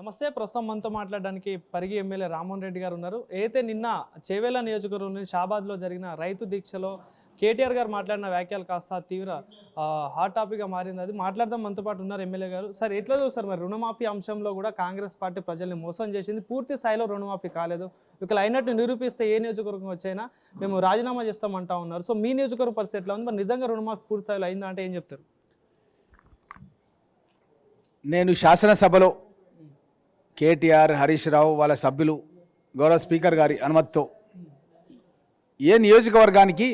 నమస్తే. ప్రస్తుతం మనతో మాట్లాడడానికి పరిగి ఎమ్మెల్యే రామ్మోహన్ రెడ్డి గారు ఉన్నారు. అయితే నిన్న చేవేళ్ల నియోజకవర్గంలోని షాబాద్లో జరిగిన రైతు దీక్షలో కేటీఆర్ గారు మాట్లాడిన వ్యాఖ్యలు కాస్త తీవ్ర హాట్ టాపిక్గా మారింది. అది మాట్లాడదాం. మనతో పాటు ఉన్నారు ఎమ్మెల్యే గారు. సార్, ఎట్లా చూస్తారు మరి రుణమాఫీ అంశంలో కూడా కాంగ్రెస్ పార్టీ ప్రజల్ని మోసం చేసింది, పూర్తి స్థాయిలో రుణమాఫీ కాలేదు, ఒకవేళ అయినట్టు నిరూపిస్తే ఏ నియోజకవర్గం వచ్చైనా మేము రాజీనామా చేస్తామంటా ఉన్నారు. సో మీ నియోజకవర్గం పరిస్థితి ఎట్లా ఉంది? మరి నిజంగా రుణమాఫీ పూర్తి స్థాయిలో అయిందా అంటే ఏం చెప్తారు? నేను శాసనసభలో కేటీఆర్, హరీష్ రావు వాళ్ళ సభ్యులు, గౌరవ స్పీకర్ గారి అనుమతితో ఏ నియోజకవర్గానికి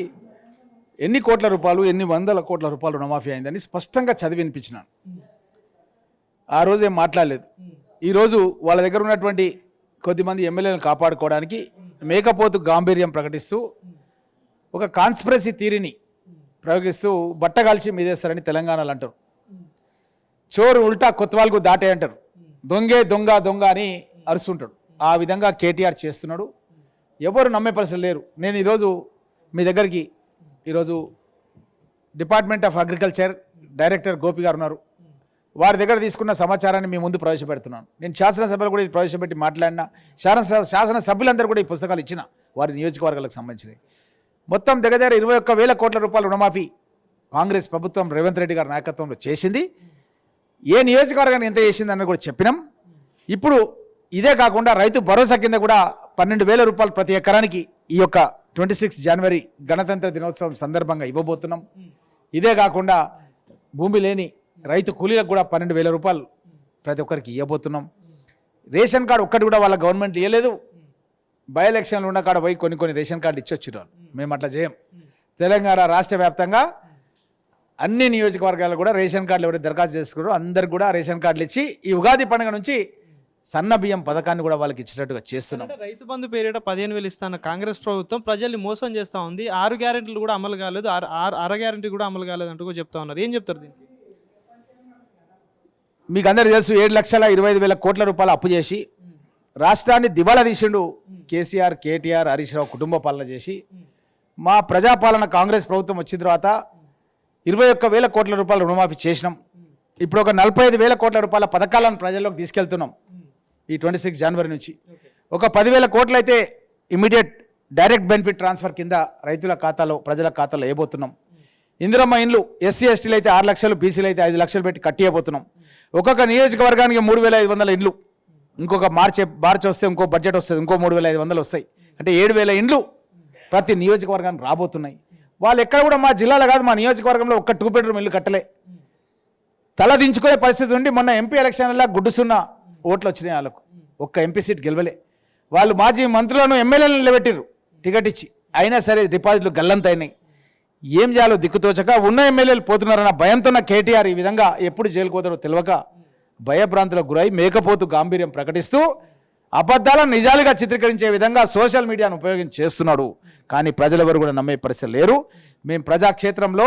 ఎన్ని కోట్ల రూపాయలు, ఎన్ని వందల కోట్ల రూపాయలు రుణమాఫీ అయిందని స్పష్టంగా చదివి వినిపించినాను. ఆ రోజు ఏం మాట్లాడలేదు. ఈరోజు వాళ్ళ దగ్గర ఉన్నటువంటి కొద్దిమంది ఎమ్మెల్యేలను కాపాడుకోవడానికి మేకపోతు గాంభీర్యం ప్రకటిస్తూ ఒక కాన్స్పిరసీ థియరీని ప్రయోగిస్తూ బట్టగాల్చి మీదేస్తారని తెలంగాణలో అంటారు. చోరు ఉల్టా కొత్వాల్కు దాటే అంటారు. దొంగే దొంగ దొంగ అని అరుస్తుంటాడు. ఆ విధంగా కేటీఆర్ చేస్తున్నాడు. ఎవరు నమ్మే పరిస్థితి లేరు. నేను ఈరోజు మీ దగ్గరికి ఈరోజు department of agriculture director Gopi గారు ఉన్నారు. వారి దగ్గర తీసుకున్న సమాచారాన్ని మీ ముందు ప్రవేశపెడుతున్నాను. నేను శాసనసభలో కూడా ఇది ప్రవేశపెట్టి మాట్లాడిన శాసనసభ్యులందరూ కూడా ఈ పుస్తకాలు ఇచ్చిన వారి నియోజకవర్గాలకు సంబంధించినవి. మొత్తం దగ్గర 21,000 కోట్ల రూపాయల రుణమాఫీ కాంగ్రెస్ ప్రభుత్వం రేవంత్ రెడ్డి గారి నాయకత్వంలో చేసింది. ఏ నియోజకవర్గాన్ని ఎంత చేసింది అన్నది కూడా చెప్పినాం. ఇప్పుడు ఇదే కాకుండా రైతు భరోసా కింద కూడా 12,000 రూపాయలు ప్రతి ఎకరానికి ఈ యొక్క 26 జనవరి గణతంత్ర దినోత్సవం సందర్భంగా ఇవ్వబోతున్నాం. ఇదే కాకుండా భూమి లేని రైతు కూలీలకు కూడా 12,000 రూపాయలు ప్రతి ఒక్కరికి ఇవ్వబోతున్నాం. రేషన్ కార్డు ఒక్కటి కూడా వాళ్ళ గవర్నమెంట్ ఇవ్వలేదు. బై ఎలక్షన్లు ఉన్న కాడ పోయి కొన్ని రేషన్ కార్డు ఇచ్చొచ్చు. మేము అట్లా చేయం. తెలంగాణ రాష్ట్ర వ్యాప్తంగా అన్ని నియోజకవర్గాలు కూడా రేషన్ కార్డులు ఎవరైతే దరఖాస్తు చేసుకున్నారో అందరికి కూడా రేషన్ కార్డులు ఇచ్చి ఈ ఉగాది పండుగ నుంచి సన్న బియ్యం పథకాన్ని కూడా వాళ్ళకి ఇచ్చినట్టుగా చేస్తున్నాం. రైతు బంధు పేరిట 15,000 ఇస్తాన కాంగ్రెస్ ప్రభుత్వం ప్రజల్ని మోసం చేస్తూ ఉంది. 6 గ్యారెంటీలు కూడా అమలు కాలేదు, అర గ్యారెంటీ కూడా అమలు కాలేదు అంటూ కూడా చెప్తా ఉన్నారు. ఏం చెప్తారు దీనికి? మీకు అందరికీ తెలుసు, 7,25,000 కోట్ల రూపాయలు అప్పు చేసి రాష్ట్రాన్ని దివాలా తీసిండు కేసీఆర్, కేటీఆర్, హరీష్ రావు కుటుంబ పాలన చేసి. మా ప్రజాపాలన కాంగ్రెస్ ప్రభుత్వం వచ్చిన తర్వాత 21,000 కోట్ల రూపాయలు రుణమాఫీ చేసినాం. ఇప్పుడు ఒక 45,000 కోట్ల రూపాయల పథకాలను ప్రజల్లోకి తీసుకెళ్తున్నాం. ఈ 26 జనవరి నుంచి ఒక 10,000 కోట్లు అయితే ఇమీడియట్ డైరెక్ట్ బెనిఫిట్ ట్రాన్స్ఫర్ కింద రైతుల ఖాతాలో, ప్రజల ఖాతాలో వేయబోతున్నాం. ఇందిరమ్మ ఇండ్లు ఎస్సీ ఎస్టీలు అయితే 6 లక్షలు, బీసీలు అయితే 5 లక్షలు పెట్టి కట్టియబోతున్నాం. ఒక్కొక్క నియోజకవర్గానికి 3,500 ఇండ్లు. ఇంకొక మార్చి వస్తే ఇంకో బడ్జెట్ వస్తుంది, ఇంకో 3,500 వస్తాయి. అంటే 7,000 ఇండ్లు ప్రతి నియోజకవర్గానికి రాబోతున్నాయి. వాళ్ళు ఎక్కడ కూడా మా జిల్లాలో కాదు, మా నియోజకవర్గంలో ఒక్క 2 బెడ్రూమ్ ఇల్లు కట్టలే. తల దించుకునే పరిస్థితి ఉండి మొన్న ఎంపీ ఎలక్షన్లో గుడ్డుసున్న ఓట్లు వచ్చినాయి. వాళ్ళకు ఒక్క ఎంపీ సీట్ గెలవలే. వాళ్ళు మాజీ మంత్రులను, ఎమ్మెల్యేలను నిలబెట్టారు టికెట్ ఇచ్చి. అయినా సరే డిపాజిట్లు గల్లంత అయినాయి. ఏం చేయాలో దిక్కుతోచక ఉన్న ఎమ్మెల్యేలు పోతున్నారన్న భయంతో కేటీఆర్ ఈ విధంగా ఎప్పుడు జైలుకు పోతాడో తెలియక భయభ్రాంతులకు గురై మేకపోతు గాంభీర్యం ప్రకటిస్తూ అబద్ధాలను నిజాలుగా చిత్రీకరించే విధంగా సోషల్ మీడియాను ఉపయోగించి చేస్తున్నాడు. కానీ ప్రజలెవరు కూడా నమ్మే పరిస్థితి లేరు. మేము ప్రజాక్షేత్రంలో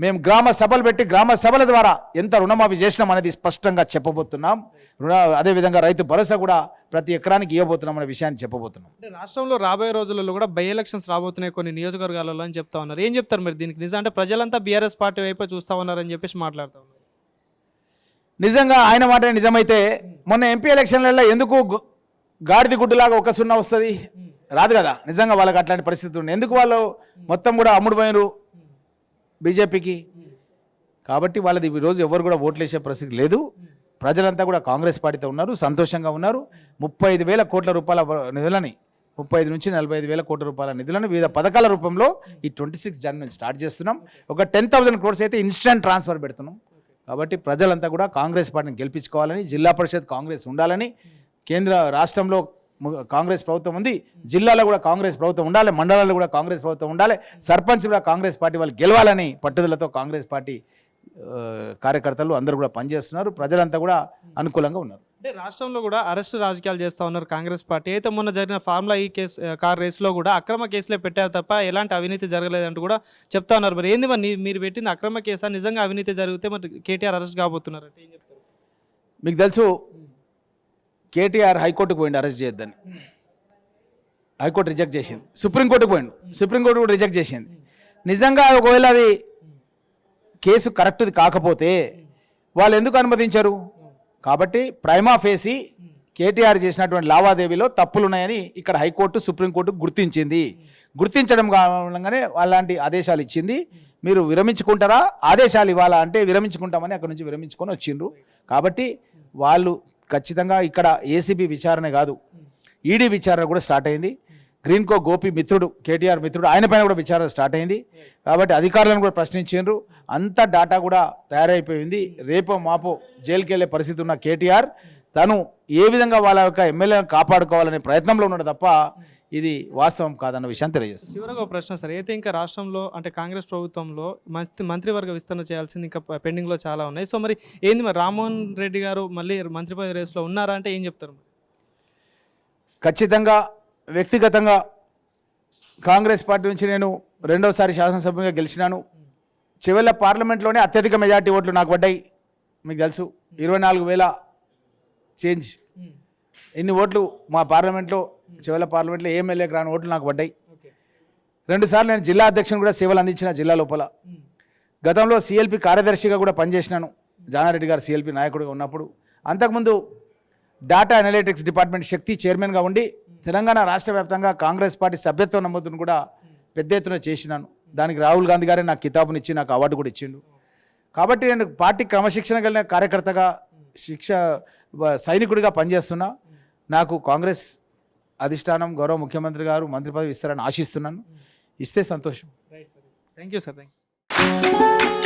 మేము గ్రామ సభలు పెట్టి గ్రామ సభల ద్వారా ఎంత రుణమాఫీ చేసినాం అనేది స్పష్టంగా చెప్పబోతున్నాం. అదేవిధంగా రైతు భరోసా కూడా ప్రతి ఎకరానికి ఇవ్వబోతున్నాం అనే విషయాన్ని చెప్పబోతున్నాం. అంటే రాష్ట్రంలో రాబోయే రోజులలో కూడా బై ఎలక్షన్స్ రాబోతున్నాయి కొన్ని నియోజకవర్గాలలో అని చెప్తా ఉన్నారు. ఏం చెప్తారు మీరు దీనికి? నిజం అంటే ప్రజలంతా బీఆర్ఎస్ పార్టీ వైపు చూస్తూ ఉన్నారని చెప్పేసి మాట్లాడుతూ ఉన్నారు. నిజంగా ఆయన మాట నిజమైతే మొన్న ఎంపీ ఎలక్షన్లలో ఎందుకు గాడిది గుడ్డులాగా ఒక 0 వస్తుంది? రాదు కదా. నిజంగా వాళ్ళకి అట్లాంటి పరిస్థితి ఉంది. ఎందుకు వాళ్ళు మొత్తం కూడా అమ్ముడుపోయినారు బీజేపీకి? కాబట్టి వాళ్ళది ఈరోజు ఎవరు కూడా ఓట్లు వేసే పరిస్థితి లేదు. ప్రజలంతా కూడా కాంగ్రెస్ పార్టీతో ఉన్నారు, సంతోషంగా ఉన్నారు. 35,000 కోట్ల రూపాయల నిధులని, 35 నుంచి 45,000 కోట్ల రూపాయల నిధులను వివిధ పథకాల రూపంలో ఈ 26 జనవరి స్టార్ట్ చేస్తున్నాం. ఒక 10,000 crores అయితే ఇన్స్టెంట్ ట్రాన్స్ఫర్ పెడుతున్నాం. కాబట్టి ప్రజలంతా కూడా కాంగ్రెస్ పార్టీని గెలిపించుకోవాలని, జిల్లా పరిషత్ కాంగ్రెస్ ఉండాలని, కేంద్ర రాష్ట్రంలో కాంగ్రెస్ ప్రభుత్వం ఉంది, జిల్లాలో కూడా కాంగ్రెస్ ప్రభుత్వం ఉండాలి, మండలాల్లో కూడా కాంగ్రెస్ ప్రభుత్వం ఉండాలి, సర్పంచ్ కూడా కాంగ్రెస్ పార్టీ వాళ్ళు గెలవాలని పట్టుదలతో కాంగ్రెస్ పార్టీ కార్యకర్తలు అందరూ కూడా పనిచేస్తున్నారు. ప్రజలంతా కూడా అనుకూలంగా ఉన్నారు. అంటే రాష్ట్రంలో కూడా అరెస్ట్ రాజకీయాలు చేస్తూ ఉన్నారు కాంగ్రెస్ పార్టీ. అయితే మొన్న జరిగిన ఫార్ములా ఈ కార్ రేస్లో కూడా అక్రమ కేసులే పెట్టారు తప్ప ఎలాంటి అవినీతి జరగలేదంటూ కూడా చెప్తా ఉన్నారు. మరి ఏంది మరి మీరు పెట్టింది అక్రమ కేసా? నిజంగా అవినీతి జరిగితే మరి కేటీఆర్ అరెస్ట్ కాబోతున్నారు అంటే ఏం చెప్తారు? మీకు తెలుసు, కేటీఆర్ హైకోర్టుకు పోయింది అరెస్ట్ చేయొద్దని. హైకోర్టు రిజెక్ట్ చేసింది. సుప్రీంకోర్టుకు పోయిండు, సుప్రీంకోర్టు కూడా రిజెక్ట్ చేసింది. నిజంగా ఒకవేళ అది కేసు కరెక్ట్ది కాకపోతే వాళ్ళు ఎందుకు అనుమతించరు? కాబట్టి ప్రైమా ఫేసి కేటీఆర్ చేసినటువంటి లావాదేవీలో తప్పులు ఉన్నాయని ఇక్కడ హైకోర్టు సుప్రీంకోర్టు గుర్తించింది. గుర్తించడం కారణంగానే అలాంటి ఆదేశాలు ఇచ్చింది. మీరు విరమించుకుంటారా, ఆదేశాలు ఇవ్వాలా అంటే విరమించుకుంటామని అక్కడ నుంచి విరమించుకొని వచ్చిండ్రు. కాబట్టి వాళ్ళు ఖచ్చితంగా ఇక్కడ ఏసీబీ విచారణ కాదు, ఈడీ విచారణ కూడా స్టార్ట్ అయింది. గ్రీన్కో గోపి మిత్రుడు, కేటీఆర్ మిత్రుడు, ఆయన పైన కూడా విచారణ స్టార్ట్ అయింది. కాబట్టి అధికారులను కూడా ప్రశ్నించారు. అంత డాటా కూడా తయారైపోయింది. రేపో మాపో జైలుకి వెళ్ళే పరిస్థితి ఉన్న కేటీఆర్ తను ఏ విధంగా వాళ్ళ యొక్క ఎమ్మెల్యేలను కాపాడుకోవాలనే ప్రయత్నంలో ఉన్నాడు తప్ప ఇది వాస్తవం కాదన్న విషయాన్ని తెలియజేస్తుంది. చివరగా ఒక ప్రశ్న సార్, అయితే ఇంకా రాష్ట్రంలో అంటే కాంగ్రెస్ ప్రభుత్వంలో మంత్రివర్గ విస్తరణ చేయాల్సింది ఇంకా పెండింగ్లో చాలా ఉన్నాయి. సో మరి ఏంది మరి రామ్మోహన్ రెడ్డి గారు మళ్ళీ మంత్రి పదవి రేసులో ఉన్నారా అంటే ఏం చెప్తారు? ఖచ్చితంగా వ్యక్తిగతంగా కాంగ్రెస్ పార్టీ నుంచి నేను రెండోసారి శాసనసభ్యునిగా గెలిచినాను. చివరి పార్లమెంట్లోనే అత్యధిక మెజార్టీ ఓట్లు నాకు పడ్డాయి. మీకు తెలుసు, 24,000 చేంజ్. ఎన్ని ఓట్లు మా పార్లమెంట్లో, చివరి పార్లమెంట్లో ఏ ఎమ్మెల్యేకి రాని ఓట్లు నాకు పడ్డాయి. 2 సార్లు నేను జిల్లా అధ్యక్షుని కూడా సేవలు అందించిన జిల్లా లోపల. గతంలో సిఎల్పి కార్యదర్శిగా కూడా పనిచేసినాను, జానారెడ్డి గారు సిఎల్పి నాయకుడిగా ఉన్నప్పుడు. అంతకుముందు డాటా అనలిటిక్స్ డిపార్ట్మెంట్ శక్తి చైర్మన్గా ఉండి తెలంగాణ రాష్ట్ర వ్యాప్తంగా కాంగ్రెస్ పార్టీ సభ్యత్వ నమోదును కూడా పెద్ద ఎత్తున చేసినాను. దానికి రాహుల్ గాంధీ గారే నాకు కితాబునిచ్చి నాకు అవార్డు కూడా ఇచ్చిండు. కాబట్టి నేను పార్టీ క్రమశిక్షణ కలిగిన కార్యకర్తగా, సైనికుడిగా పనిచేస్తున్నా. నాకు కాంగ్రెస్ అధిష్టానం, గౌరవ ముఖ్యమంత్రి గారు మంత్రి పదవి ఇస్తారని ఆశిస్తున్నాను. ఇస్తే సంతోషం. Thank you sir. Thank you.